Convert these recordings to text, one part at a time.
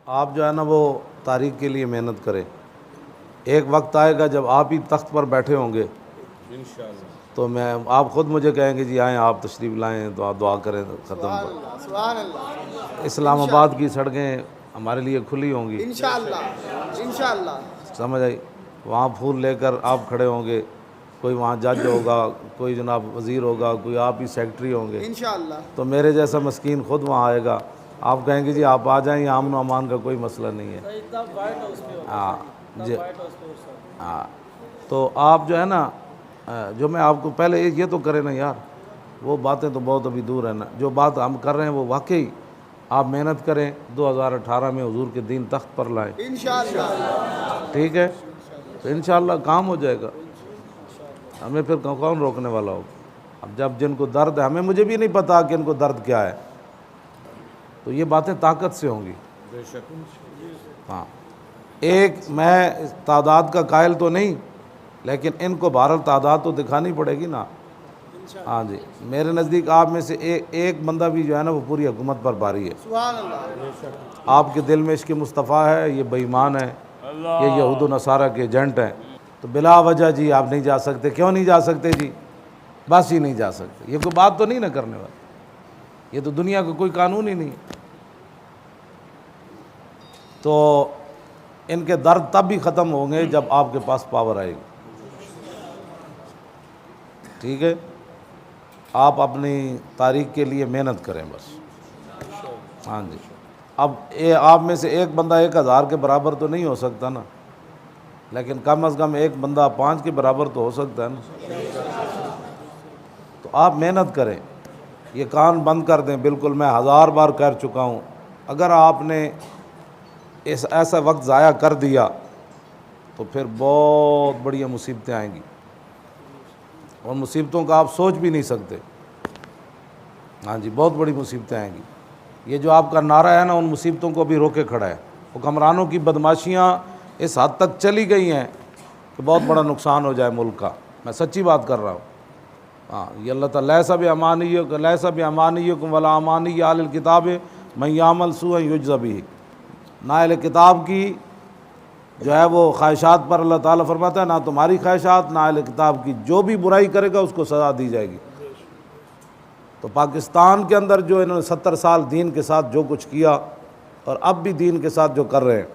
आप जो है ना वो तारीख के लिए मेहनत करें। एक वक्त आएगा जब आप ही तख्त पर बैठे होंगे इंशाअल्लाह, तो मैं आप ख़ुद मुझे कहेंगे जी आएँ, आप तशरीफ़ लाएँ तो आप दुआ करें ख़त्म। इस्लामाबाद की सड़कें हमारे लिए खुली होंगी इंशाअल्लाह इंशाअल्लाह, समझ आई। वहाँ फूल लेकर आप खड़े होंगे, कोई वहाँ जज होगा, कोई जनाब वज़ीर होगा, कोई आप ही सेक्रेटरी होंगे इंशाअल्लाह। तो मेरे जैसा मस्कीन खुद वहाँ आएगा, आप कहेंगे जी आप आ जाएँ, अमन व अमान का कोई मसला नहीं है। हाँ जी हाँ, तो आप जो है ना जो मैं आपको पहले ये तो करें ना यार, वो बातें तो बहुत अभी दूर है ना, जो बात हम कर रहे हैं वो वाकई आप मेहनत करें, 2018 में हुजूर के दीन तख्त पर लाएं इंशाअल्लाह, ठीक है, तो इंशाअल्लाह काम हो जाएगा। हमें फिर कौन रोकने वाला हो। अब जब जिनको दर्द है, हमें मुझे भी नहीं पता कि इनको दर्द क्या है, तो ये बातें ताकत से होंगी हाँ। एक मैं तादाद का कायल तो नहीं, लेकिन इनको बहरहाल तादाद तो दिखानी पड़ेगी ना। हाँ जी, मेरे नज़दीक आप में से एक बंदा भी जो है ना वो पूरी हुकूमत पर भारी है। सुभान अल्लाह। आपके दिल में इसके मुस्तफ़ा है, ये बेईमान है, ये यहूद व नसारा के एजेंट हैं, तो बिला वजह जी आप नहीं जा सकते। क्यों नहीं जा सकते जी? बस ही नहीं जा सकते। ये कोई बात तो नहीं ना करने वाली, ये तो दुनिया का कोई कानून ही नहीं है। तो इनके दर्द तब भी ख़त्म होंगे जब आपके पास पावर आएगी, ठीक है। आप अपनी तारीख के लिए मेहनत करें बस। हाँ जी, अब आप में से एक बंदा 1000 के बराबर तो नहीं हो सकता ना, लेकिन कम से कम एक बंदा 5 के बराबर तो हो सकता है ना। तो आप मेहनत करें, ये कान बंद कर दें। बिल्कुल, मैं 1000 बार कह चुका हूँ, अगर आपने ऐसा वक्त ज़ाया कर दिया तो फिर बहुत बढ़िया मुसीबतें आएंगी, और मुसीबतों का आप सोच भी नहीं सकते। हाँ जी, बहुत बड़ी मुसीबतें आएंगी। ये जो आपका नारा है ना, उन मुसीबतों को भी रोके खड़ा है। हुक्मरानों की बदमाशियाँ इस हद तक चली गई हैं कि बहुत बड़ा नुकसान हो जाए मुल्क का। मैं सच्ची बात कर रहा हूँ। हाँ, ये अल्लाह ताला लैसा बिअमानिय्यकुम वला अमानिय्य अहलिल किताब मन यामल सूअन युज्ज़ा बिही। नाअहले किताब की जो है वो ख्वाहिशात पर अल्लाह ताला फरमाता है, ना तुम्हारी ख्वाहिशात ना अहले किताब की, जो भी बुराई करेगा उसको सज़ा दी जाएगी। तो पाकिस्तान के अंदर जो इन्होंने 70 साल दीन के साथ जो कुछ किया, और अब भी दीन के साथ जो कर रहे हैं,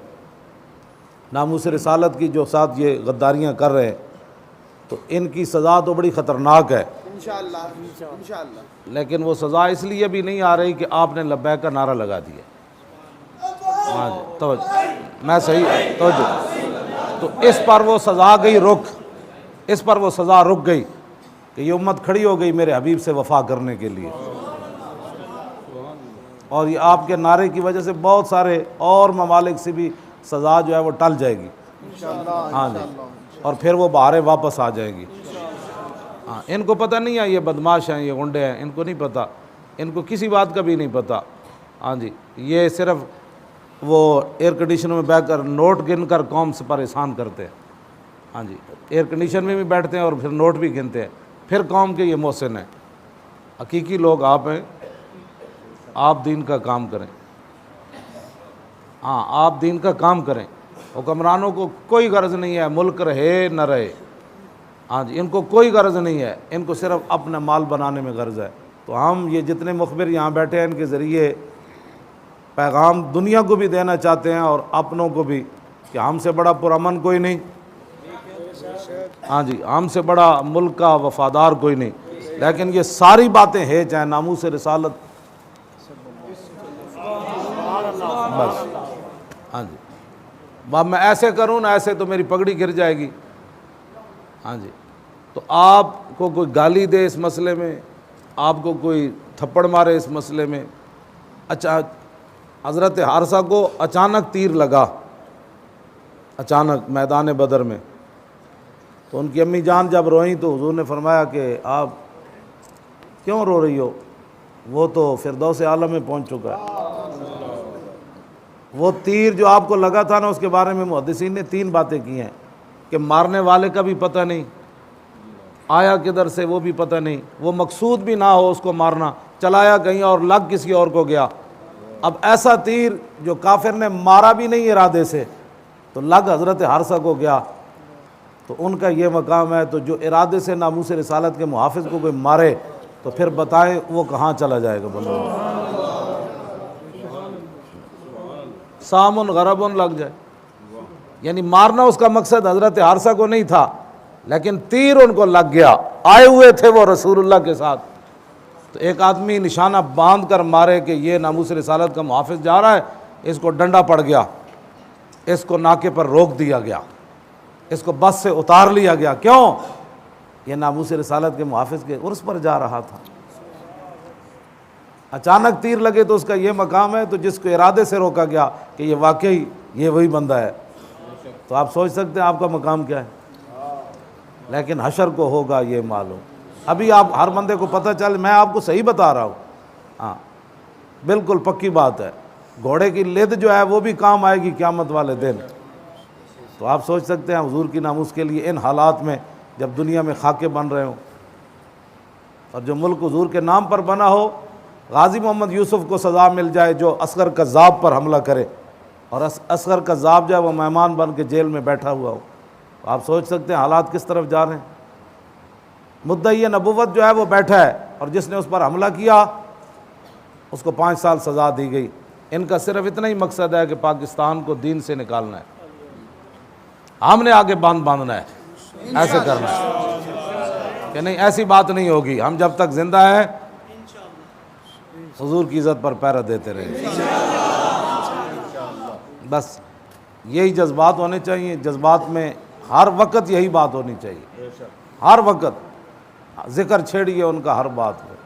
नामूस रिसालत की जो साथ ये गद्दारियाँ कर रहे हैं, तो इनकी सज़ा तो बड़ी ख़तरनाक है इंशाअल्लाह इंशाअल्लाह। लेकिन वो सज़ा इसलिए भी नहीं आ रही कि आपने लब्बैक का नारा लगा दिया। हाँ जी, तो मैं सही तो इस पर वो सज़ा गई रुक, इस पर वो सज़ा रुक गई कि ये उम्मत खड़ी हो गई मेरे हबीब से वफ़ा करने के लिए। और ये आपके नारे की वजह से बहुत सारे और ममालिक से भी सज़ा जो है वो टल जाएगी। हाँ जी, और फिर वो बाहर वापस आ जाएगी। हाँ, इनको पता नहीं है, ये बदमाश हैं, ये गुंडे हैं, इनको नहीं पता, इनको किसी बात का भी नहीं पता। हाँ जी, ये सिर्फ वो एयर कंडीशनर में बैठकर नोट गिन कर कौम से परेशान करते हैं। हाँ जी, एयर कंडीशन में भी बैठते हैं और फिर नोट भी गिनते हैं, फिर कौम के ये मोहसिन हैं। हकीकी लोग आप हैं, आप दीन का काम करें। हाँ, आप दीन का काम करें। हुक्मरानों को कोई गर्ज़ नहीं है मुल्क रहे न रहे। हाँ जी, इनको कोई गर्ज़ नहीं है, इनको सिर्फ अपना माल बनाने में गर्ज़ है। तो हम ये जितने मुखबिर यहाँ बैठे हैं, इनके ज़रिए पैगाम दुनिया को भी देना चाहते हैं और अपनों को भी, कि हमसे बड़ा पुरअमन कोई नहीं। हाँ जी, हमसे बड़ा मुल्क का वफ़ादार कोई नहीं। लेकिन ये सारी बातें हैं, चाहे नामूस रिसालत, बस। हाँ जी, अब मैं ऐसे करूँ ना, ऐसे तो मेरी पगड़ी गिर जाएगी। हाँ जी, तो आपको कोई गाली दे इस मसले में, आपको कोई थप्पड़ मारे इस मसले में। अच्छा, हज़रत हारसा को अचानक तीर लगा, अचानक मैदान बदर में, तो उनकी अम्मी जान जब रोई तो हुजूर ने फरमाया कि आप क्यों रो रही हो, वो तो फिरदौस आलम में पहुंच चुका है। वो तीर जो आपको लगा था ना, उसके बारे में मुहद्दिसीन ने 3 बातें की हैं कि मारने वाले का भी पता नहीं, आया किधर से वो भी पता नहीं, वो मकसूद भी ना हो उसको मारना, चलाया कहीं और लग किसी और को गया, अब ऐसा तीर जो काफिर ने मारा भी नहीं इरादे से, तो लग हज़रत हारसा को गया, तो उनका ये मकाम है। तो जो इरादे से नामूस रिसालत के मुहाफिज को कोई मारे तो फिर बताएं वो कहाँ चला जाएगा। बोलो सामुन गरबुन लग जाए, यानी मारना उसका मकसद हज़रत हारसा को नहीं था, लेकिन तीर उनको लग गया। आए हुए थे वो रसूलुल्लाह के साथ, तो एक आदमी निशाना बांध कर मारे कि ये नामूस रिसालत का मुहाफिज जा रहा है, इसको डंडा पड़ गया, इसको नाके पर रोक दिया गया, इसको बस से उतार लिया गया। क्यों? ये नामूस रिसालत के मुहाफिज के उर्स पर जा रहा था। अचानक तीर लगे तो उसका ये मकाम है, तो जिसको इरादे से रोका गया कि ये वाकई ये वही बंदा है, तो आप सोच सकते हैं आपका मकाम क्या है। लेकिन हशर को होगा ये मालूम। अभी आप हर बंदे को पता चल, मैं आपको सही बता रहा हूँ, हाँ बिल्कुल पक्की बात है। घोड़े की लिद जो है वो भी काम आएगी क़यामत वाले दिन। तो आप सोच सकते हैं हुजूर की नामूस के लिए इन हालात में, जब दुनिया में खाके बन रहे हो और जो मुल्क हुजूर के नाम पर बना हो, गाजी मोहम्मद यूसुफ को सज़ा मिल जाए जो असगर कज़्ज़ाब पर हमला करे, और असगर कज़्ज़ाब जो है वो मेहमान बन के जेल में बैठा हुआ हो, तो आप सोच सकते हैं हालात किस तरफ जा रहे हैं। मुद्दई नबुव्वत जो है वो बैठा है, और जिसने उस पर हमला किया उसको 5 साल सज़ा दी गई। इनका सिर्फ इतना ही मकसद है कि पाकिस्तान को दीन से निकालना है, हमने आगे बांधना है, ऐसे करना है कि नहीं, ऐसी बात नहीं होगी। हम जब तक जिंदा हैं हुजूर की इज़्ज़त पर पहरा देते रहेंगे। बस यही जज्बात होने चाहिए। जज्बात में हर वक्त यही बात होनी चाहिए, हर वक्त जिक्र छेड़िए उनका हर बात में।